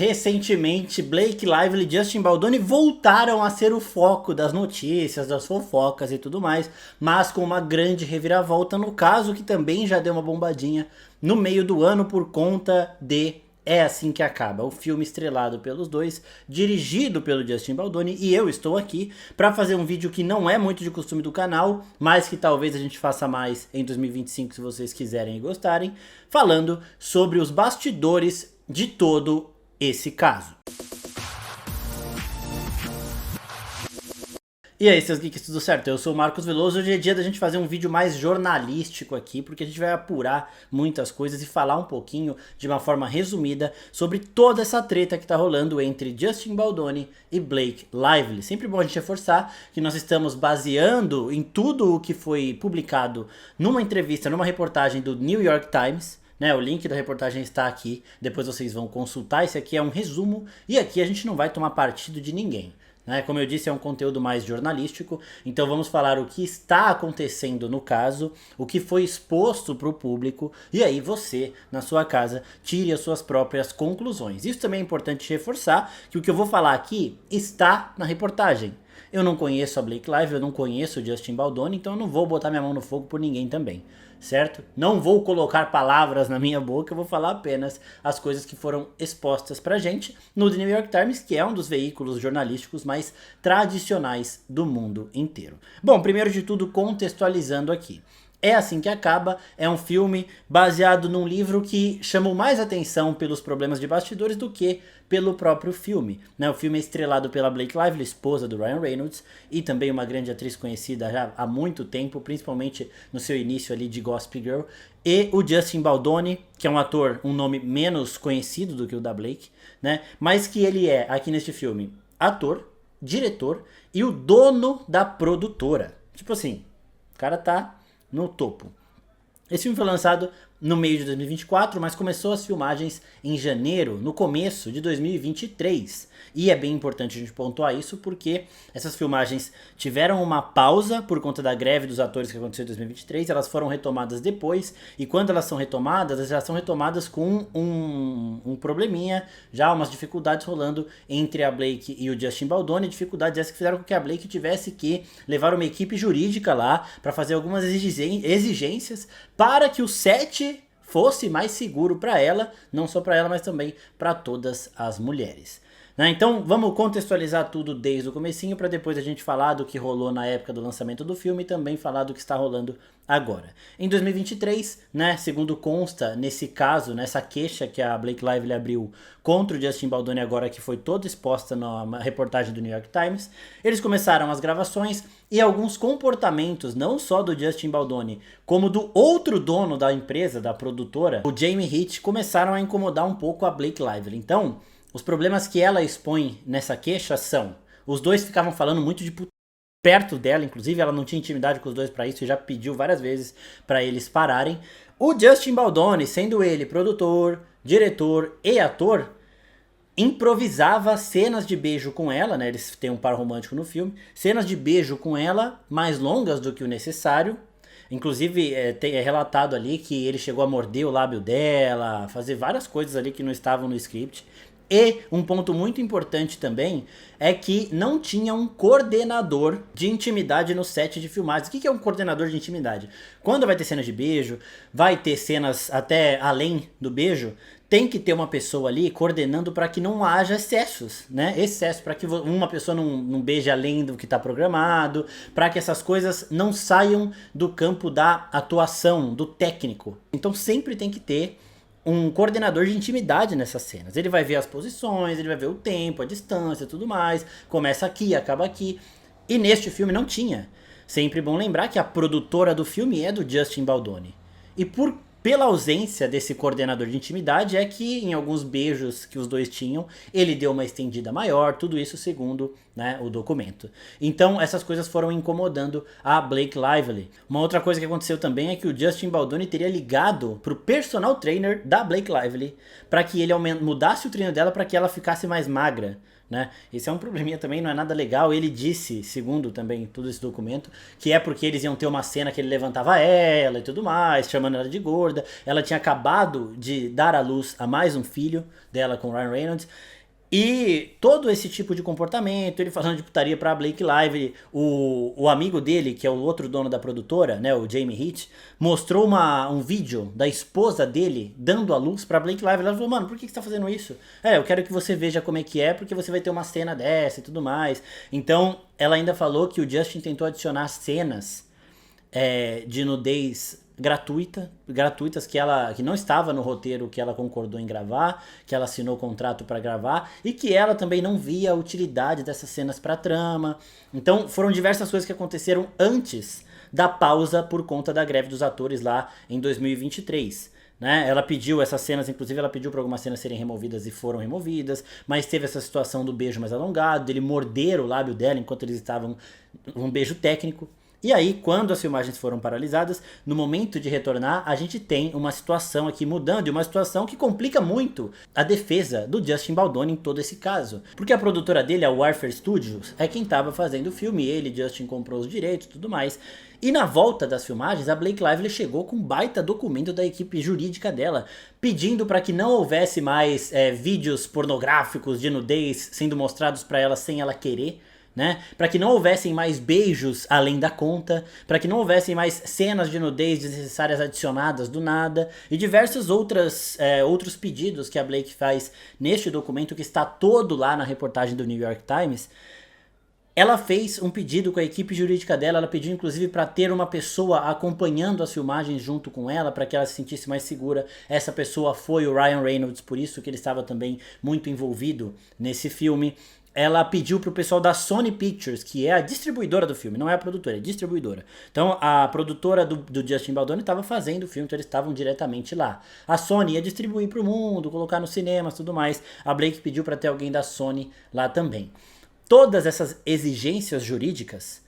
recentemente Blake Lively e Justin Baldoni voltaram a ser o foco das notícias, das fofocas e tudo mais, mas com uma grande reviravolta no caso que também já deu uma bombadinha no meio do ano por conta de É Assim Que Acaba, o filme estrelado pelos dois, dirigido pelo Justin Baldoni, e eu estou aqui para fazer um vídeo que não é muito de costume do canal, mas que talvez a gente faça mais em 2025 se vocês quiserem e gostarem, falando sobre os bastidores de todo esse caso. E aí, seus geeks, tudo certo? Eu sou o Marcos Veloso. Hoje é dia da gente fazer um vídeo mais jornalístico aqui, porque a gente vai apurar muitas coisas e falar um pouquinho, de uma forma resumida, sobre toda essa treta que tá rolando entre Justin Baldoni e Blake Lively. Sempre bom a gente reforçar que nós estamos baseando em tudo o que foi publicado numa entrevista, numa reportagem do New York Times, né? O link da reportagem está aqui, depois vocês vão consultar. Esse aqui é um resumo e aqui a gente não vai tomar partido de ninguém. Como eu disse, é um conteúdo mais jornalístico, então vamos falar o que está acontecendo no caso, o que foi exposto para o público, e aí você, na sua casa, tire as suas próprias conclusões. Isso também é importante reforçar, que o que eu vou falar aqui está na reportagem. Eu não conheço a Blake Lively, eu não conheço o Justin Baldoni, então eu não vou botar minha mão no fogo por ninguém também, certo? Não vou colocar palavras na minha boca, eu vou falar apenas as coisas que foram expostas pra gente no The New York Times, que é um dos veículos jornalísticos mais tradicionais do mundo inteiro. Bom, primeiro de tudo, contextualizando aqui. É Assim Que Acaba é um filme baseado num livro que chamou mais atenção pelos problemas de bastidores do que pelo próprio filme. O filme é estrelado pela Blake Lively, esposa do Ryan Reynolds, e também uma grande atriz conhecida já há muito tempo, principalmente no seu início ali de Gossip Girl, e o Justin Baldoni, que é um ator, um nome menos conhecido do que o da Blake, mas que ele é, aqui neste filme, ator, diretor e o dono da produtora. Tipo assim, o cara tá no topo. Esse filme foi lançado no meio de 2024, mas começou as filmagens em janeiro, no começo de 2023. E é bem importante a gente pontuar isso porque essas filmagens tiveram uma pausa por conta da greve dos atores que aconteceu em 2023, elas foram retomadas depois, e quando elas são retomadas com um probleminha, já umas dificuldades rolando entre a Blake e o Justin Baldoni, dificuldades essas que fizeram com que a Blake tivesse que levar uma equipe jurídica lá para fazer algumas exigências para que o set fosse mais seguro para ela, não só para ela, mas também para todas as mulheres. Então vamos contextualizar tudo desde o comecinho para depois a gente falar do que rolou na época do lançamento do filme e também falar do que está rolando agora. Em 2023, segundo consta nesse caso, nessa queixa que a Blake Lively abriu contra o Justin Baldoni agora, que foi toda exposta na reportagem do New York Times, eles começaram as gravações e alguns comportamentos, não só do Justin Baldoni, como do outro dono da empresa, da produtora, o Jamie Hitch, começaram a incomodar um pouco a Blake Lively. Então, os problemas que ela expõe nessa queixa são: os dois ficavam falando muito de perto dela, inclusive ela não tinha intimidade com os dois para isso e já pediu várias vezes para eles pararem. O Justin Baldoni, sendo ele produtor, diretor e ator, improvisava cenas de beijo com ela, eles têm um par romântico no filme, cenas de beijo com ela mais longas do que o necessário. Inclusive é relatado ali que ele chegou a morder o lábio dela, fazer várias coisas ali que não estavam no script. E um ponto muito importante também é que não tinha um coordenador de intimidade no set de filmagens. O que é um coordenador de intimidade? Quando vai ter cenas de beijo, vai ter cenas até além do beijo, tem que ter uma pessoa ali coordenando para que não haja excessos, Excesso, para que uma pessoa não beije além do que está programado, para que essas coisas não saiam do campo da atuação, do técnico. Então sempre tem que ter um coordenador de intimidade nessas cenas. Ele vai ver as posições, ele vai ver o tempo, a distância e tudo mais. Começa aqui, acaba aqui. E neste filme não tinha. Sempre bom lembrar que a produtora do filme é do Justin Baldoni. E pela ausência desse coordenador de intimidade é que em alguns beijos que os dois tinham, ele deu uma estendida maior, tudo isso segundo o documento. Então essas coisas foram incomodando a Blake Lively. Uma outra coisa que aconteceu também é que o Justin Baldoni teria ligado pro personal trainer da Blake Lively para que ele mudasse o treino dela para que ela ficasse mais magra. Esse é um probleminha também, não é nada legal. Ele disse, segundo também todo esse documento, que é porque eles iam ter uma cena que ele levantava ela e tudo mais, chamando ela de gorda. gorda, ela tinha acabado de dar à luz a mais um filho dela com o Ryan Reynolds. E todo esse tipo de comportamento, ele falando de putaria pra Blake Lively, o amigo dele, que é o outro dono da produtora, né, o Jamie Heat, mostrou um vídeo da esposa dele dando a luz pra Blake Lively. Ela falou, mano, por que você tá fazendo isso? Eu quero que você veja como é que é, porque você vai ter uma cena dessa e tudo mais. Então, ela ainda falou que o Justin tentou adicionar cenas de nudez gratuitas que não estava no roteiro que ela concordou em gravar, que ela assinou contrato para gravar e que ela também não via a utilidade dessas cenas para trama. Então foram diversas coisas que aconteceram antes da pausa por conta da greve dos atores lá em 2023. Né? Ela pediu essas cenas, inclusive ela pediu para algumas cenas serem removidas e foram removidas, mas teve essa situação do beijo mais alongado, dele morder o lábio dela enquanto eles estavam um beijo técnico. E aí, quando as filmagens foram paralisadas, no momento de retornar, a gente tem uma situação aqui mudando, e uma situação que complica muito a defesa do Justin Baldoni em todo esse caso. Porque a produtora dele, a Warfare Studios, é quem estava fazendo o filme, ele, Justin, comprou os direitos e tudo mais. E na volta das filmagens, a Blake Lively chegou com um baita documento da equipe jurídica dela, pedindo para que não houvesse mais vídeos pornográficos de nudez sendo mostrados para ela sem ela querer. Né? Para que não houvessem mais beijos além da conta, para que não houvessem mais cenas de nudez desnecessárias adicionadas do nada e diversos outros pedidos que a Blake faz neste documento que está todo lá na reportagem do New York Times. Ela fez um pedido com a equipe jurídica dela, ela pediu inclusive para ter uma pessoa acompanhando as filmagens junto com ela, para que ela se sentisse mais segura. Essa pessoa foi o Ryan Reynolds, por isso que ele estava também muito envolvido nesse filme. Ela pediu pro pessoal da Sony Pictures, que é a distribuidora do filme, não é a produtora, é a distribuidora. Então a produtora do Justin Baldoni estava fazendo o filme, então eles estavam diretamente lá. A Sony ia distribuir pro mundo, colocar nos cinemas e tudo mais. A Blake pediu para ter alguém da Sony lá também. Todas essas exigências jurídicas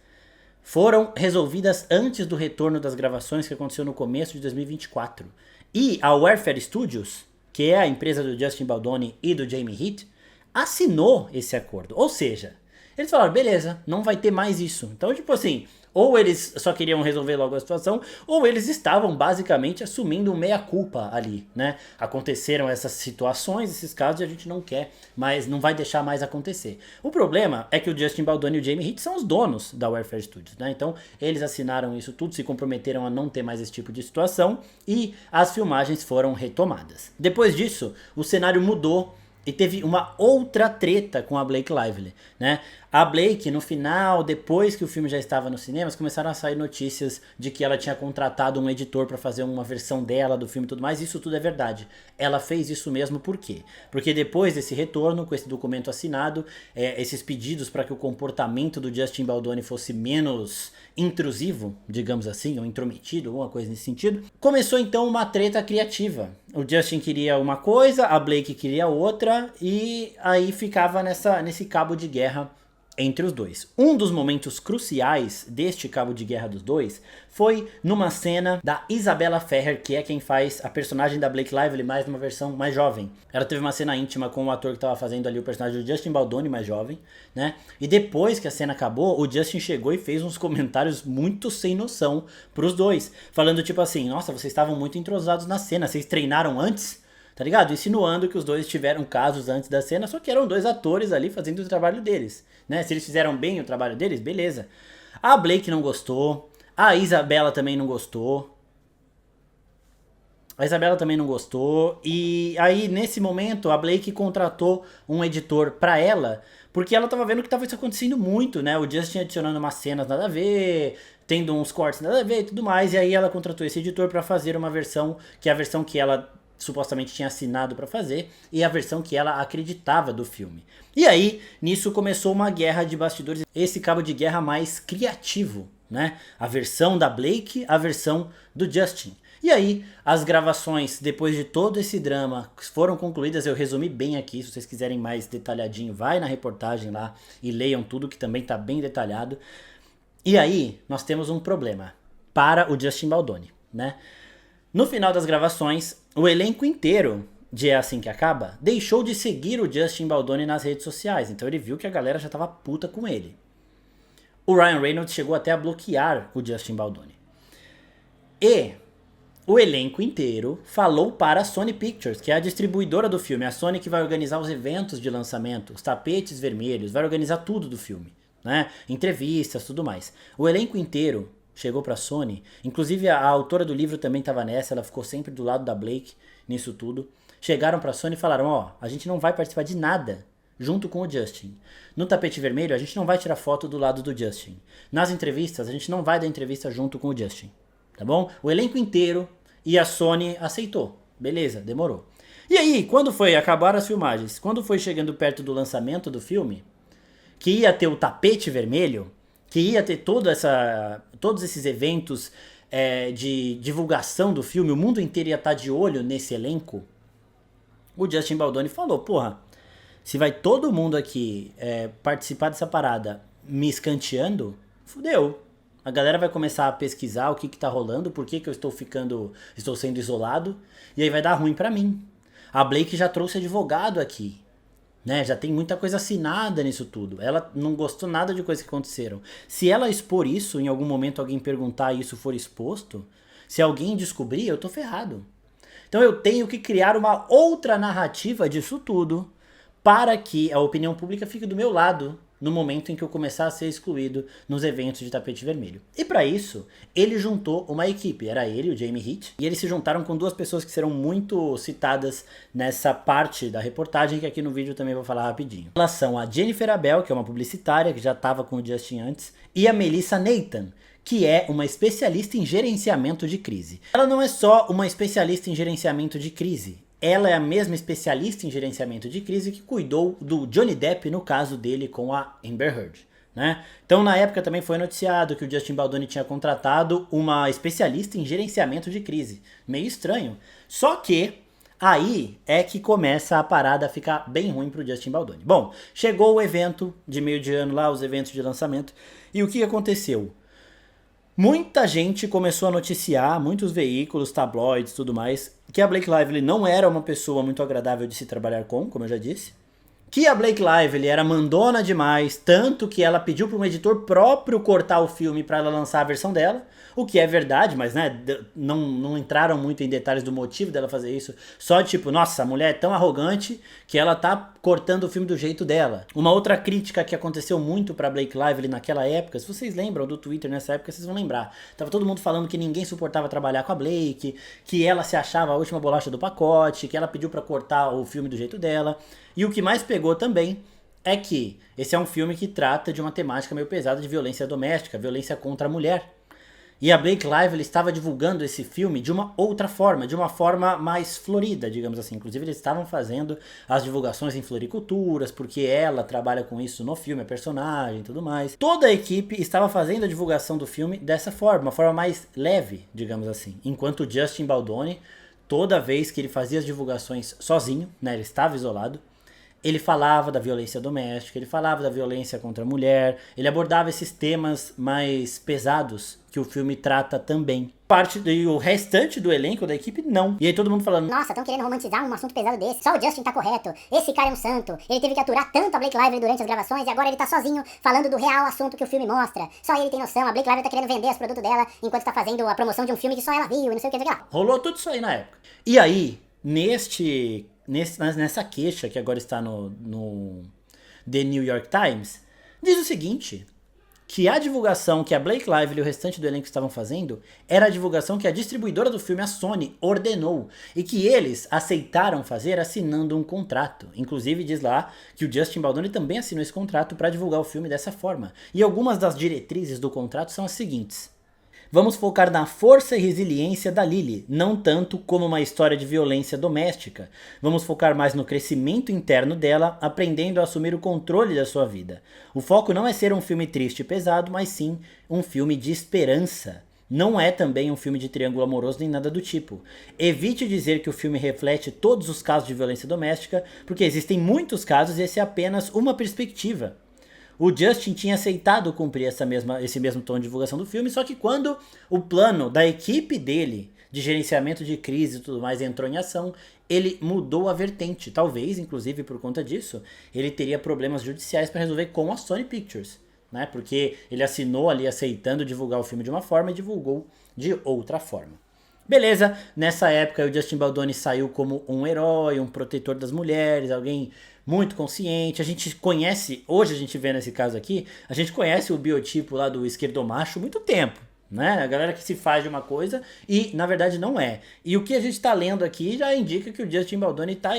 foram resolvidas antes do retorno das gravações que aconteceu no começo de 2024. E a Warfare Studios, que é a empresa do Justin Baldoni e do Jamie Heat, assinou esse acordo. Ou seja, eles falaram, beleza, não vai ter mais isso. Então, tipo assim, ou eles só queriam resolver logo a situação, ou eles estavam basicamente assumindo um meia-culpa ali, né? Aconteceram essas situações, esses casos, e a gente não quer, mas não vai deixar mais acontecer. O problema é que o Justin Baldoni e o Jamie Heat são os donos da Warfare Studios, né? Então, eles assinaram isso tudo, se comprometeram a não ter mais esse tipo de situação, e as filmagens foram retomadas. Depois disso, o cenário mudou, e teve uma outra treta com a Blake Lively, né? A Blake, no final, depois que o filme já estava nos cinemas, começaram a sair notícias de que ela tinha contratado um editor para fazer uma versão dela do filme e tudo mais. Isso tudo é verdade. Ela fez isso mesmo por quê? Porque depois desse retorno, com esse documento assinado, esses pedidos para que o comportamento do Justin Baldoni fosse menos intrusivo, digamos assim, ou intrometido, alguma coisa nesse sentido, começou então uma treta criativa. O Justin queria uma coisa, a Blake queria outra, e aí ficava nesse cabo de guerra entre os dois. Um dos momentos cruciais deste cabo de guerra dos dois foi numa cena da Isabella Ferrer, que é quem faz a personagem da Blake Lively, mais numa versão mais jovem. Ela teve uma cena íntima com o ator que estava fazendo ali o personagem do Justin Baldoni, mais jovem, né? E depois que a cena acabou, o Justin chegou e fez uns comentários muito sem noção pros dois, falando tipo assim, nossa, vocês estavam muito entrosados na cena, vocês treinaram antes? Tá ligado? Insinuando que os dois tiveram casos antes da cena, só que eram dois atores ali fazendo o trabalho deles, né? Se eles fizeram bem o trabalho deles, beleza. A Blake não gostou, a Isabella também não gostou. E aí nesse momento a Blake contratou um editor pra ela, porque ela tava vendo que tava isso acontecendo muito, né? O Justin adicionando umas cenas nada a ver, tendo uns cortes nada a ver e tudo mais, e aí ela contratou esse editor pra fazer uma versão, que é a versão que ela supostamente tinha assinado pra fazer, e a versão que ela acreditava do filme. E aí, nisso começou uma guerra de bastidores, esse cabo de guerra mais criativo, né? A versão da Blake, a versão do Justin. E aí, as gravações, depois de todo esse drama, foram concluídas. Eu resumi bem aqui, se vocês quiserem mais detalhadinho, vai na reportagem lá e leiam tudo, que também tá bem detalhado. E aí, nós temos um problema para o Justin Baldoni, né? No final das gravações, o elenco inteiro de É Assim Que Acaba deixou de seguir o Justin Baldoni nas redes sociais. Então ele viu que a galera já tava puta com ele. O Ryan Reynolds chegou até a bloquear o Justin Baldoni. E o elenco inteiro falou para a Sony Pictures, que é a distribuidora do filme, a Sony que vai organizar os eventos de lançamento, os tapetes vermelhos, vai organizar tudo do filme, né? Entrevistas, tudo mais. O elenco inteiro chegou para a Sony, inclusive a autora do livro também estava nessa, ela ficou sempre do lado da Blake nisso tudo. Chegaram para a Sony e falaram: ó, a gente não vai participar de nada junto com o Justin. No tapete vermelho, a gente não vai tirar foto do lado do Justin. Nas entrevistas, a gente não vai dar entrevista junto com o Justin. Tá bom? O elenco inteiro e a Sony aceitou. Beleza, demorou. E aí, quando foi acabar as filmagens, quando foi chegando perto do lançamento do filme, que ia ter o tapete vermelho, que ia ter todos esses eventos de divulgação do filme, o mundo inteiro ia estar de olho nesse elenco, o Justin Baldoni falou: porra, se vai todo mundo aqui participar dessa parada me escanteando, fudeu. A galera vai começar a pesquisar o que tá rolando, por que eu estou sendo isolado, e aí vai dar ruim pra mim. A Blake já trouxe advogado aqui, né? Já tem muita coisa assinada nisso tudo. Ela não gostou nada de coisas que aconteceram. Se ela expor isso, em algum momento alguém perguntar e isso for exposto, se alguém descobrir, eu tô ferrado. Então eu tenho que criar uma outra narrativa disso tudo para que a opinião pública fique do meu lado no momento em que eu começar a ser excluído nos eventos de tapete vermelho. E para isso, ele juntou uma equipe. Era ele, o Jamie Heat, e eles se juntaram com duas pessoas que serão muito citadas nessa parte da reportagem, que aqui no vídeo também vou falar rapidinho. Elas são a Jennifer Abel, que é uma publicitária, que já estava com o Justin antes, e a Melissa Nathan, que é uma especialista em gerenciamento de crise. Ela não é só uma especialista em gerenciamento de crise. Ela é a mesma especialista em gerenciamento de crise que cuidou do Johnny Depp no caso dele com a Amber Heard, né? Então na época também foi noticiado que o Justin Baldoni tinha contratado uma especialista em gerenciamento de crise. Meio estranho. Só que aí é que começa a parada a ficar bem ruim pro Justin Baldoni. Bom, chegou o evento de meio de ano lá, os eventos de lançamento, e o que aconteceu? Muita gente começou a noticiar, muitos veículos, tabloides, tudo mais, que a Blake Lively não era uma pessoa muito agradável de se trabalhar com, como eu já disse. Que a Blake Lively era mandona demais, tanto que ela pediu para um editor próprio cortar o filme para ela lançar a versão dela. O que é verdade, mas né, não entraram muito em detalhes do motivo dela fazer isso. Só tipo, nossa, a mulher é tão arrogante que ela tá cortando o filme do jeito dela. Uma outra crítica que aconteceu muito pra Blake Lively naquela época, se vocês lembram do Twitter nessa época, vocês vão lembrar. Tava todo mundo falando que ninguém suportava trabalhar com a Blake, que ela se achava a última bolacha do pacote, que ela pediu pra cortar o filme do jeito dela. E o que mais pegou também é que esse é um filme que trata de uma temática meio pesada de violência doméstica, violência contra a mulher. E a Blake Lively estava divulgando esse filme de uma outra forma, de uma forma mais florida, digamos assim. Inclusive eles estavam fazendo as divulgações em floriculturas, porque ela trabalha com isso no filme, é personagem e tudo mais. Toda a equipe estava fazendo a divulgação do filme dessa forma, uma forma mais leve, digamos assim. Enquanto o Justin Baldoni, toda vez que ele fazia as divulgações sozinho, né, ele estava isolado, ele falava da violência doméstica, ele falava da violência contra a mulher, ele abordava esses temas mais pesados que o filme trata também. E o restante do elenco da equipe não. E aí todo mundo falando: nossa, estão querendo romantizar um assunto pesado desse. Só o Justin tá correto. Esse cara é um santo. Ele teve que aturar tanto a Blake Lively durante as gravações e agora ele tá sozinho falando do real assunto que o filme mostra. Só ele tem noção. A Blake Lively tá querendo vender os produtos dela enquanto tá fazendo a promoção de um filme que só ela viu e não sei o que lá. Rolou tudo isso aí na época. E aí, nessa queixa que agora está no The New York Times, diz o seguinte: que a divulgação que a Blake Lively e o restante do elenco estavam fazendo era a divulgação que a distribuidora do filme, a Sony, ordenou e que eles aceitaram fazer assinando um contrato. Inclusive diz lá que o Justin Baldoni também assinou esse contrato para divulgar o filme dessa forma. E algumas das diretrizes do contrato são as seguintes: vamos focar na força e resiliência da Lily, não tanto como uma história de violência doméstica. Vamos focar mais no crescimento interno dela, aprendendo a assumir o controle da sua vida. O foco não é ser um filme triste e pesado, mas sim um filme de esperança. Não é também um filme de triângulo amoroso nem nada do tipo. Evite dizer que o filme reflete todos os casos de violência doméstica, porque existem muitos casos e esse é apenas uma perspectiva. O Justin tinha aceitado cumprir esse mesmo tom de divulgação do filme, só que quando o plano da equipe dele, de gerenciamento de crise e tudo mais, entrou em ação, ele mudou a vertente. Talvez, inclusive por conta disso, ele teria problemas judiciais para resolver com a Sony Pictures, né? Porque ele assinou ali aceitando divulgar o filme de uma forma e divulgou de outra forma. Beleza, nessa época o Justin Baldoni saiu como um herói, um protetor das mulheres, alguém muito consciente. A gente conhece, hoje a gente vê nesse caso aqui, a gente conhece o biotipo lá do esquerdomacho há muito tempo, né? A galera que se faz de uma coisa e na verdade não é. E o que a gente tá lendo aqui já indica que o Justin Baldoni tá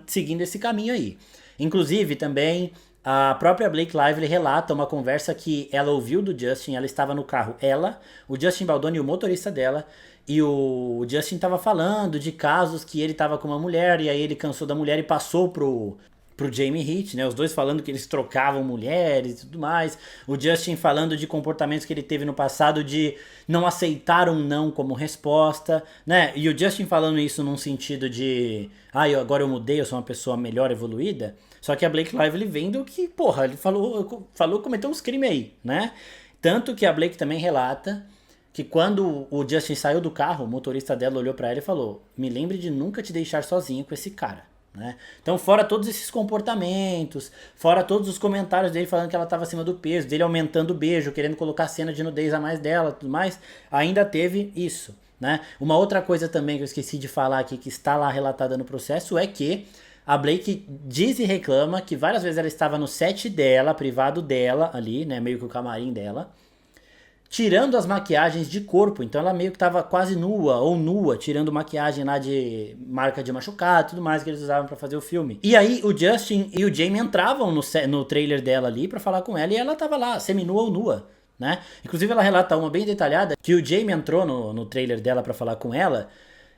seguindo esse caminho aí. Inclusive também a própria Blake Lively relata uma conversa que ela ouviu do Justin, ela estava no carro, ela, o Justin Baldoni e o motorista dela, e o Justin tava falando de casos que ele tava com uma mulher, e aí ele cansou da mulher e passou pro Jamie Heat, né? Os dois falando que eles trocavam mulheres e tudo mais. O Justin falando de comportamentos que ele teve no passado de não aceitar um não como resposta, né? E o Justin falando isso num sentido de agora eu mudei, eu sou uma pessoa melhor evoluída. Só que a Blake Lively vendo que, porra, ele falou, cometeu uns crimes aí, né? Tanto que a Blake também relata que quando o Justin saiu do carro, o motorista dela olhou pra ela e falou: me lembre de nunca te deixar sozinho com esse cara, né? Então, fora todos esses comportamentos, fora todos os comentários dele falando que ela estava acima do peso, dele aumentando o beijo, querendo colocar cena de nudez a mais dela, tudo mais, ainda teve isso, né? Uma outra coisa também que eu esqueci de falar aqui, que está lá relatada no processo, é que a Blake diz e reclama que várias vezes ela estava no set dela, privado dela, ali, né, meio que o camarim dela, tirando as maquiagens de corpo. Então ela meio que tava quase nua ou nua, tirando maquiagem lá de marca de machucado e tudo mais que eles usavam pra fazer o filme. E aí o Justin e o Jamie entravam no trailer dela ali pra falar com ela e ela tava lá, seminua ou nua, né? Inclusive ela relata uma bem detalhada que o Jamie entrou no trailer dela pra falar com ela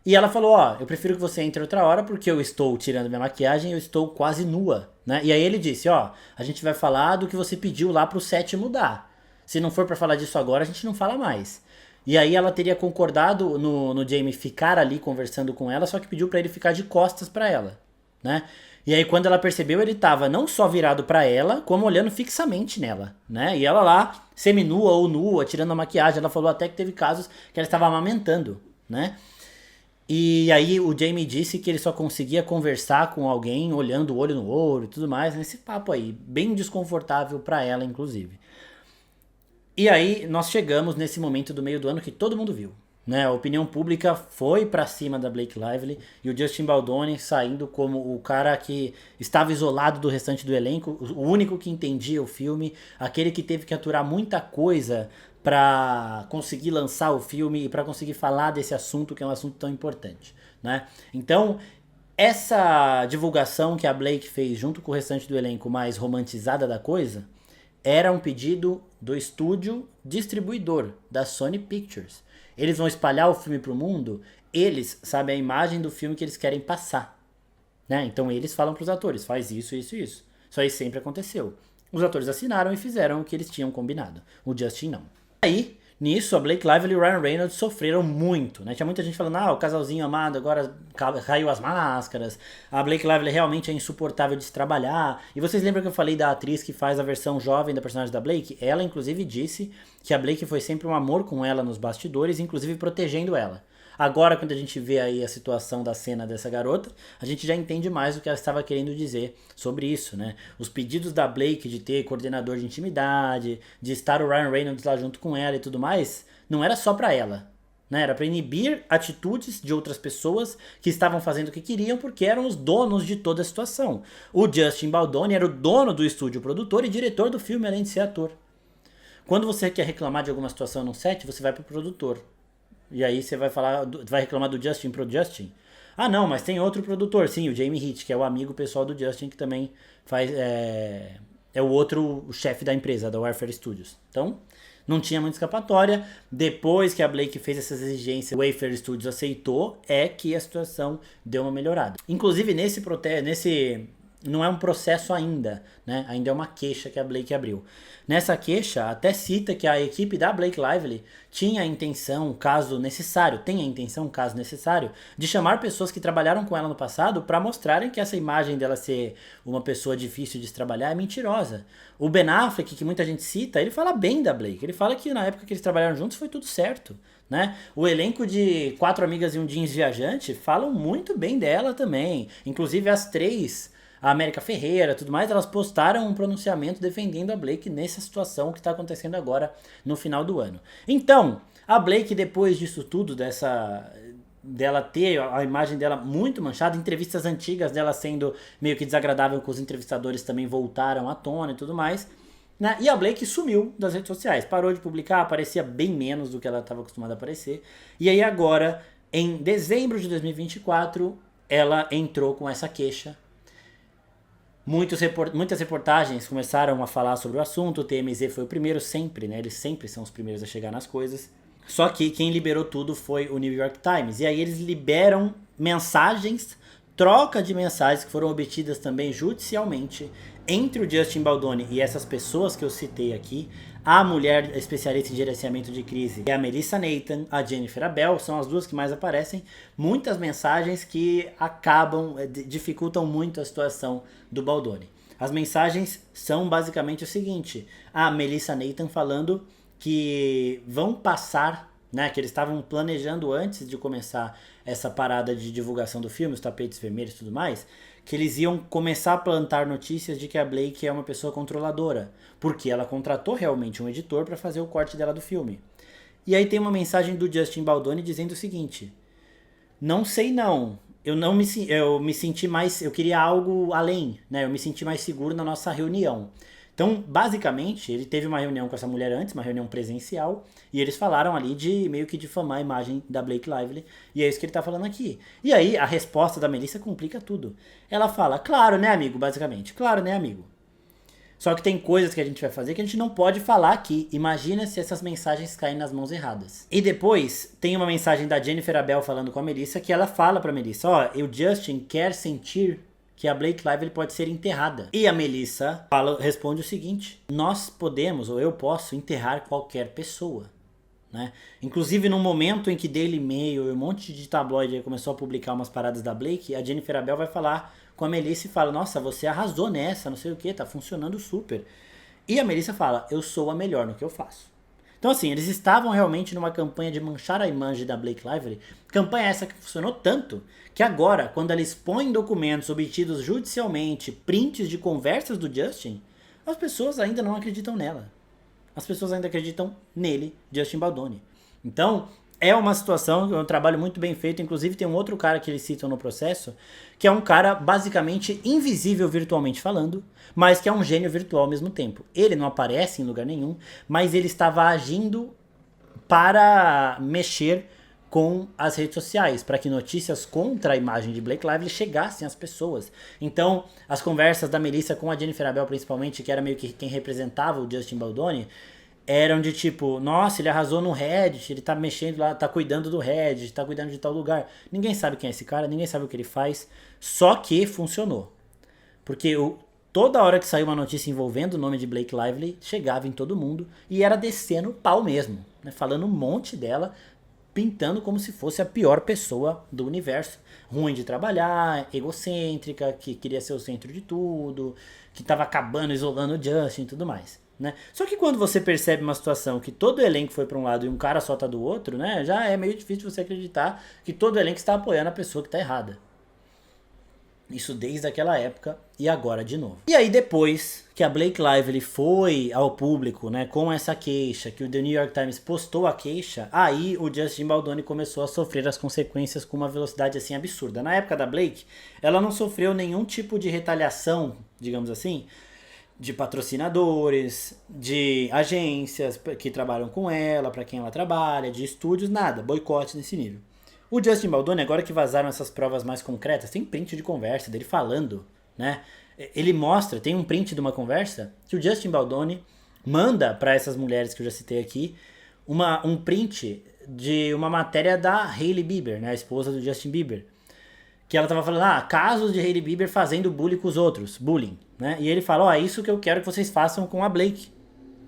e ela falou: ó, eu prefiro que você entre outra hora porque eu estou tirando minha maquiagem e eu estou quase nua, né? E aí ele disse: ó, a gente vai falar do que você pediu lá pro set mudar. Se não for pra falar disso agora, a gente não fala mais. E aí ela teria concordado no Jamie ficar ali conversando com ela, só que pediu pra ele ficar de costas pra ela, né? E aí quando ela percebeu, ele tava não só virado pra ela, como olhando fixamente nela, né? E ela lá, seminua ou nua, tirando a maquiagem, ela falou até que teve casos que ela estava amamentando, né? E aí o Jamie disse que ele só conseguia conversar com alguém olhando o olho no olho e tudo mais, nesse papo aí, bem desconfortável pra ela, inclusive. E aí nós chegamos nesse momento do meio do ano que todo mundo viu, né? A opinião pública foi pra cima da Blake Lively e o Justin Baldoni saindo como o cara que estava isolado do restante do elenco, o único que entendia o filme, aquele que teve que aturar muita coisa pra conseguir lançar o filme e pra conseguir falar desse assunto que é um assunto tão importante, né? Então, essa divulgação que a Blake fez junto com o restante do elenco mais romantizada da coisa era um pedido do estúdio distribuidor, da Sony Pictures. Eles vão espalhar o filme pro mundo, eles sabem a imagem do filme que eles querem passar, né? Então eles falam pros atores: faz isso, isso e isso. Isso aí sempre aconteceu. Os atores assinaram e fizeram o que eles tinham combinado. O Justin não. Aí, nisso, a Blake Lively e o Ryan Reynolds sofreram muito, né? Tinha muita gente falando: o casalzinho amado agora caiu as máscaras, a Blake Lively realmente é insuportável de se trabalhar. E vocês lembram que eu falei da atriz que faz a versão jovem da personagem da Blake? Ela, inclusive, disse que a Blake foi sempre um amor com ela nos bastidores, inclusive protegendo ela. Agora, quando a gente vê aí a situação da cena dessa garota, a gente já entende mais o que ela estava querendo dizer sobre isso, né? Os pedidos da Blake de ter coordenador de intimidade, de estar o Ryan Reynolds lá junto com ela e tudo mais, não era só pra ela, né? Era pra inibir atitudes de outras pessoas que estavam fazendo o que queriam porque eram os donos de toda a situação. O Justin Baldoni era o dono do estúdio, produtor e diretor do filme, além de ser ator. Quando você quer reclamar de alguma situação no set, você vai pro produtor. E aí você vai vai reclamar do Justin pro Justin? Ah, não, mas tem outro produtor, sim, o Jamie Heat, que é o amigo pessoal do Justin, que também faz é o outro chefe da empresa, da Warfare Studios. Então, não tinha muita escapatória. Depois que a Blake fez essas exigências, o Warfare Studios aceitou, é que a situação deu uma melhorada. Inclusive, nesse não é um processo ainda, né? Ainda é uma queixa que a Blake abriu. Nessa queixa, até cita que a equipe da Blake Lively tinha a intenção, caso necessário, de chamar pessoas que trabalharam com ela no passado para mostrarem que essa imagem dela ser uma pessoa difícil de se trabalhar é mentirosa. O Ben Affleck, que muita gente cita, ele fala bem da Blake. Ele fala que na época que eles trabalharam juntos foi tudo certo, né? O elenco de Quatro Amigas e um Jeans Viajante falam muito bem dela também. Inclusive as três, a América Ferreira, tudo mais, elas postaram um pronunciamento defendendo a Blake nessa situação que está acontecendo agora no final do ano. Então, a Blake, depois disso tudo, dela ter a imagem dela muito manchada, entrevistas antigas dela sendo meio que desagradável com os entrevistadores também voltaram à tona e tudo mais, né? E a Blake sumiu das redes sociais, parou de publicar, aparecia bem menos do que ela estava acostumada a aparecer, e aí agora, em dezembro de 2024, ela entrou com essa queixa. Muitas reportagens começaram a falar sobre o assunto, o TMZ foi o primeiro sempre, né? Eles sempre são os primeiros a chegar nas coisas. Só que quem liberou tudo foi o New York Times. E aí eles liberam mensagens, troca de mensagens que foram obtidas também judicialmente entre o Justin Baldoni e essas pessoas que eu citei aqui. A mulher especialista em gerenciamento de crise é a Melissa Nathan, a Jennifer Abel, são as duas que mais aparecem. Muitas mensagens que dificultam muito a situação do Baldoni. As mensagens são basicamente o seguinte: a Melissa Nathan falando que vão passar, né, que eles estavam planejando antes de começar essa parada de divulgação do filme, os tapetes vermelhos e tudo mais, que eles iam começar a plantar notícias de que a Blake é uma pessoa controladora, porque ela contratou realmente um editor para fazer o corte dela do filme. E aí tem uma mensagem do Justin Baldoni dizendo o seguinte: não sei não, eu me senti mais, eu queria algo além, né? Eu me senti mais seguro na nossa reunião. Então, basicamente, ele teve uma reunião com essa mulher antes, uma reunião presencial, e eles falaram ali de meio que difamar a imagem da Blake Lively, e é isso que ele tá falando aqui. E aí, a resposta da Melissa complica tudo. Ela fala, claro, né, amigo, basicamente. Claro, né, amigo. Só que tem coisas que a gente vai fazer que a gente não pode falar aqui. Imagina se essas mensagens caem nas mãos erradas. E depois, tem uma mensagem da Jennifer Abel falando com a Melissa, que ela fala pra Melissa, o Justin quer sentir que a Blake Lively pode ser enterrada. E a Melissa responde o seguinte: nós podemos, ou eu posso, enterrar qualquer pessoa. Né? Inclusive, no momento em que Daily Mail e um monte de tabloide começou a publicar umas paradas da Blake, a Jennifer Abel vai falar com a Melissa e fala, nossa, você arrasou nessa, não sei o que, tá funcionando super. E a Melissa fala, eu sou a melhor no que eu faço. Então assim, eles estavam realmente numa campanha de manchar a imagem da Blake Lively, campanha essa que funcionou tanto, que agora, quando ela expõe documentos obtidos judicialmente, prints de conversas do Justin, as pessoas ainda não acreditam nela. As pessoas ainda acreditam nele, Justin Baldoni. Então, é uma situação, é um trabalho muito bem feito. Inclusive, tem um outro cara que eles citam no processo, que é um cara basicamente invisível virtualmente falando, mas que é um gênio virtual ao mesmo tempo. Ele não aparece em lugar nenhum, mas ele estava agindo para mexer com as redes sociais, para que notícias contra a imagem de Blake Lively chegassem às pessoas. Então, as conversas da Melissa com a Jennifer Abel, principalmente, que era meio que quem representava o Justin Baldoni, eram de tipo, nossa, ele arrasou no Reddit, ele tá mexendo lá, tá cuidando do Reddit, tá cuidando de tal lugar. Ninguém sabe quem é esse cara, ninguém sabe o que ele faz, só que funcionou. Porque toda hora que saiu uma notícia envolvendo o nome de Blake Lively, chegava em todo mundo e era descendo o pau mesmo, né? Falando um monte dela, pintando como se fosse a pior pessoa do universo. Ruim de trabalhar, egocêntrica, que queria ser o centro de tudo, que tava acabando, isolando o Justin e tudo mais. Né? Só que quando você percebe uma situação que todo o elenco foi para um lado e um cara só tá do outro, né, já é meio difícil você acreditar que todo o elenco está apoiando a pessoa que tá errada. Isso desde aquela época e agora de novo. E aí depois que a Blake Lively foi ao público, né, com essa queixa, que o The New York Times postou a queixa, aí o Justin Baldoni começou a sofrer as consequências com uma velocidade assim absurda. Na época da Blake, ela não sofreu nenhum tipo de retaliação, digamos assim, de patrocinadores, de agências que trabalham com ela, para quem ela trabalha, de estúdios, nada, boicote nesse nível. O Justin Baldoni, agora que vazaram essas provas mais concretas, tem print de conversa dele falando, né? Ele mostra, tem um print de uma conversa que o Justin Baldoni manda para essas mulheres que eu já citei aqui, um print de uma matéria da Hailey Bieber, né, a esposa do Justin Bieber, que ela tava falando, casos de Hailey Bieber fazendo bullying com os outros, bullying, né? E ele fala, é isso que eu quero que vocês façam com a Blake,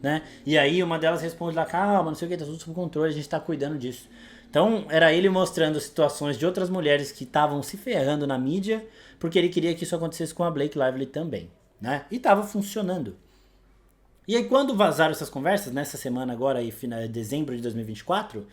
né? E aí uma delas responde lá, calma, não sei o que, tá tudo sob controle, a gente tá cuidando disso. Então era ele mostrando situações de outras mulheres que estavam se ferrando na mídia, porque ele queria que isso acontecesse com a Blake Lively também, né? E tava funcionando. E aí quando vazaram essas conversas, nessa semana agora, aí, dezembro de 2024,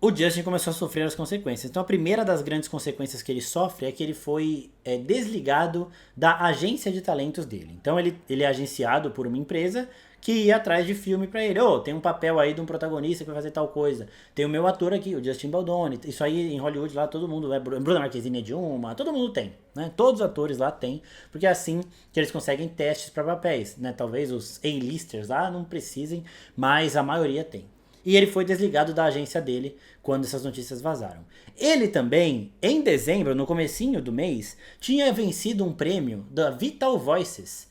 o Justin começou a sofrer as consequências. Então a primeira das grandes consequências que ele sofre é que ele foi desligado da agência de talentos dele. Então ele é agenciado por uma empresa que ia atrás de filme pra ele. Tem um papel aí de um protagonista que vai fazer tal coisa. Tem o meu ator aqui, o Justin Baldoni. Isso aí em Hollywood lá todo mundo, Bruna Marquezine é de uma, todo mundo tem, né? Todos os atores lá têm, porque é assim que eles conseguem testes para papéis, né? Talvez os A-listers lá não precisem, mas a maioria tem. E ele foi desligado da agência dele quando essas notícias vazaram. Ele também, em dezembro, no comecinho do mês, tinha vencido um prêmio da Vital Voices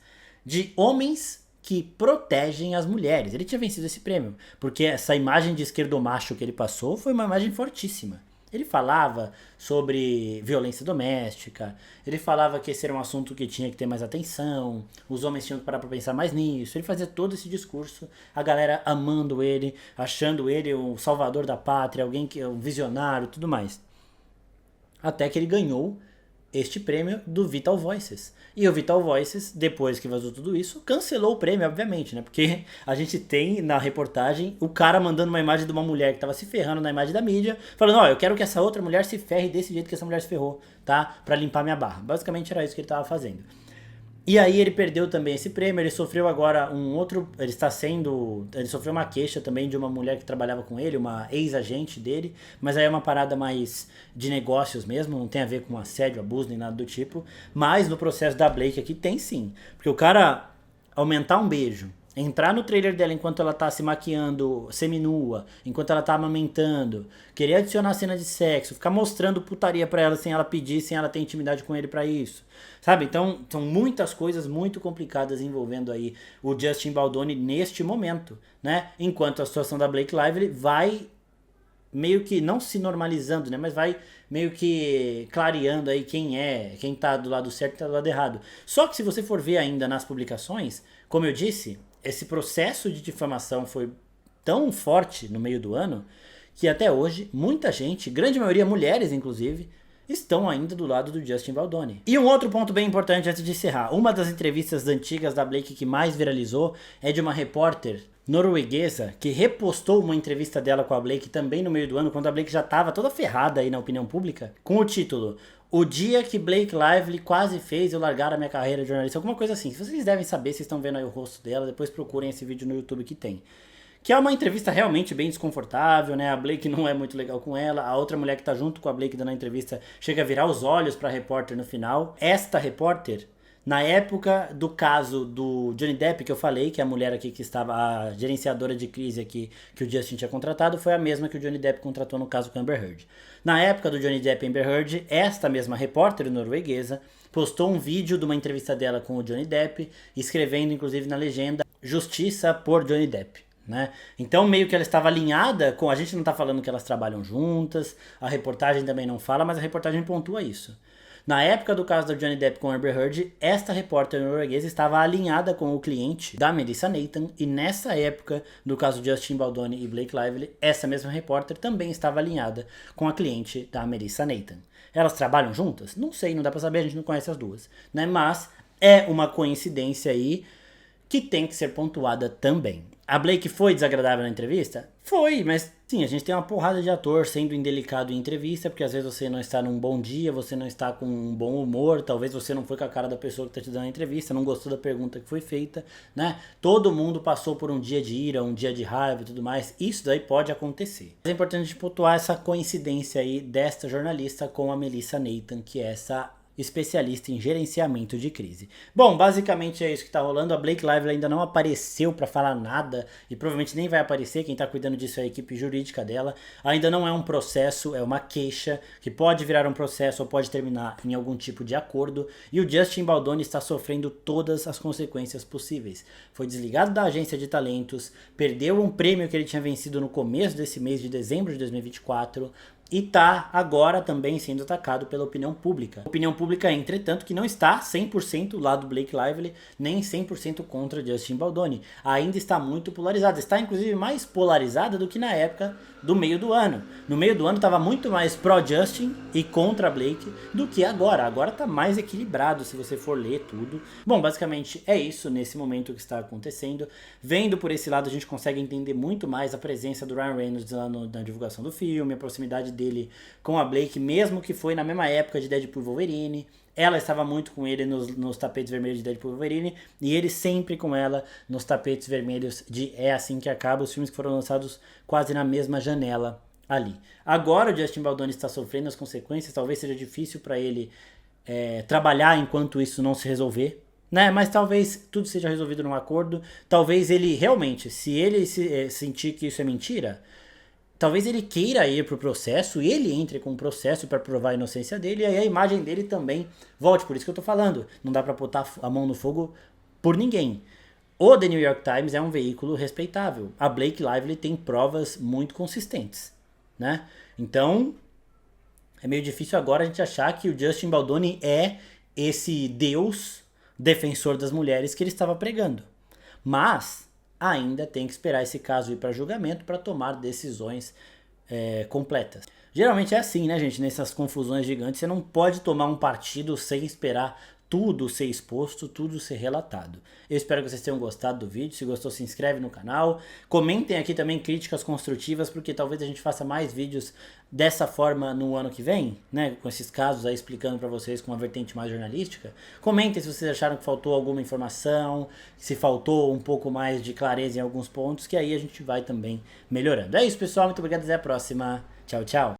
de homens que protegem as mulheres. Ele tinha vencido esse prêmio, porque essa imagem de esquerdomacho que ele passou foi uma imagem fortíssima. Ele falava sobre violência doméstica, ele falava que esse era um assunto que tinha que ter mais atenção, os homens tinham que parar para pensar mais nisso. Ele fazia todo esse discurso, a galera amando ele, achando ele o salvador da pátria, alguém que é um visionário, tudo mais. Até que ele ganhou este prêmio do Vital Voices. E o Vital Voices, depois que vazou tudo isso, cancelou o prêmio, obviamente, né? Porque a gente tem na reportagem o cara mandando uma imagem de uma mulher que tava se ferrando na imagem da mídia, falando, eu quero que essa outra mulher se ferre desse jeito que essa mulher se ferrou, tá? Pra limpar minha barra. Basicamente era isso que ele tava fazendo. E aí ele perdeu também esse prêmio, ele sofreu agora ele sofreu uma queixa também de uma mulher que trabalhava com ele, uma ex-agente dele, mas aí é uma parada mais de negócios mesmo, não tem a ver com assédio, abuso, nem nada do tipo, mas no processo da Blake aqui tem sim, porque o cara aumentar um beijo, entrar no trailer dela enquanto ela tá se maquiando seminua, enquanto ela tá amamentando, querer adicionar cena de sexo, ficar mostrando putaria pra ela sem ela pedir, sem ela ter intimidade com ele pra isso, sabe? Então são muitas coisas muito complicadas envolvendo aí o Justin Baldoni neste momento, né? Enquanto a situação da Blake Lively vai meio que não se normalizando, né? Mas vai meio que clareando aí quem tá do lado certo e tá do lado errado. Só que se você for ver ainda nas publicações, como eu disse, esse processo de difamação foi tão forte no meio do ano que até hoje muita gente, grande maioria mulheres inclusive, estão ainda do lado do Justin Baldoni. E um outro ponto bem importante antes de encerrar, uma das entrevistas antigas da Blake que mais viralizou é de uma repórter norueguesa que repostou uma entrevista dela com a Blake também no meio do ano, quando a Blake já estava toda ferrada aí na opinião pública, com o título O Dia que Blake Lively Quase Fez Eu Largar a Minha Carreira de Jornalista, alguma coisa assim. Se vocês devem saber, vocês estão vendo aí o rosto dela, depois procurem esse vídeo no YouTube que tem. Que é uma entrevista realmente bem desconfortável, né? A Blake não é muito legal com ela. A outra mulher que tá junto com a Blake dando a entrevista chega a virar os olhos pra repórter no final. Esta repórter, na época do caso do Johnny Depp, que eu falei, que é a mulher aqui que estava, a gerenciadora de crise aqui que o Justin tinha contratado, foi a mesma que o Johnny Depp contratou no caso com a Amber Heard. Na época do Johnny Depp e Amber Heard, esta mesma repórter norueguesa postou um vídeo de uma entrevista dela com o Johnny Depp, escrevendo inclusive na legenda Justiça por Johnny Depp. Né? Então meio que ela estava alinhada com, a gente não está falando que elas trabalham juntas, a reportagem também não fala, mas a reportagem pontua isso. Na época do caso da Johnny Depp com Amber Heard, esta repórter norueguesa estava alinhada com o cliente da Melissa Nathan, e nessa época do caso de Justin Baldoni e Blake Lively, essa mesma repórter também estava alinhada com a cliente da Melissa Nathan. Elas trabalham juntas? Não sei, não dá pra saber, a gente não conhece as duas, né? Mas é uma coincidência aí que tem que ser pontuada também. A Blake foi desagradável na entrevista? Foi, mas sim, a gente tem uma porrada de ator sendo indelicado em entrevista, porque às vezes você não está num bom dia, você não está com um bom humor, talvez você não foi com a cara da pessoa que está te dando a entrevista, não gostou da pergunta que foi feita, né? Todo mundo passou por um dia de ira, um dia de raiva e tudo mais, isso daí pode acontecer. É importante a gente pontuar essa coincidência aí desta jornalista com a Melissa Nathan, que é essa especialista em gerenciamento de crise. Bom, basicamente é isso que tá rolando. A Blake Lively ainda não apareceu para falar nada e provavelmente nem vai aparecer. Quem tá cuidando disso é a equipe jurídica dela. Ainda não é um processo, é uma queixa que pode virar um processo ou pode terminar em algum tipo de acordo. E o Justin Baldoni está sofrendo todas as consequências possíveis. Foi desligado da agência de talentos, perdeu um prêmio que ele tinha vencido no começo desse mês de dezembro de 2024, e tá agora também sendo atacado pela opinião pública. Opinião pública, entretanto, que não está 100% lá do Blake Lively, nem 100% contra Justin Baldoni. Ainda está muito polarizada. Está, inclusive, mais polarizada do que na época do meio do ano. No meio do ano estava muito mais pró-Justin e contra Blake do que agora. Agora está mais equilibrado, se você for ler tudo. Bom, basicamente é isso nesse momento que está acontecendo. Vendo por esse lado, a gente consegue entender muito mais a presença do Ryan Reynolds lá na divulgação do filme, a proximidade dele com a Blake, mesmo que foi na mesma época de Deadpool e Wolverine. Ela estava muito com ele nos tapetes vermelhos de Deadpool e Wolverine, e ele sempre com ela nos tapetes vermelhos de É Assim Que Acaba, os filmes que foram lançados quase na mesma janela ali. Agora o Justin Baldoni está sofrendo as consequências, talvez seja difícil para ele trabalhar enquanto isso não se resolver, né? Mas talvez tudo seja resolvido num acordo, talvez ele realmente, se ele sentir que isso é mentira, talvez ele queira ir pro processo e ele entre com o processo para provar a inocência dele, e aí a imagem dele também volte. Por isso que eu tô falando, não dá para botar a mão no fogo por ninguém. O The New York Times é um veículo respeitável. A Blake Lively tem provas muito consistentes, né? Então, é meio difícil agora a gente achar que o Justin Baldoni é esse deus defensor das mulheres que ele estava pregando. Mas ainda tem que esperar esse caso ir para julgamento para tomar decisões completas. Geralmente é assim, né, gente? Nessas confusões gigantes, você não pode tomar um partido sem esperar tudo ser exposto, tudo ser relatado. Eu espero que vocês tenham gostado do vídeo. Se gostou, se inscreve no canal. Comentem aqui também críticas construtivas, porque talvez a gente faça mais vídeos dessa forma no ano que vem, né? Com esses casos aí explicando para vocês com uma vertente mais jornalística. Comentem se vocês acharam que faltou alguma informação, se faltou um pouco mais de clareza em alguns pontos, que aí a gente vai também melhorando. É isso, pessoal. Muito obrigado. Até a próxima. Tchau, tchau.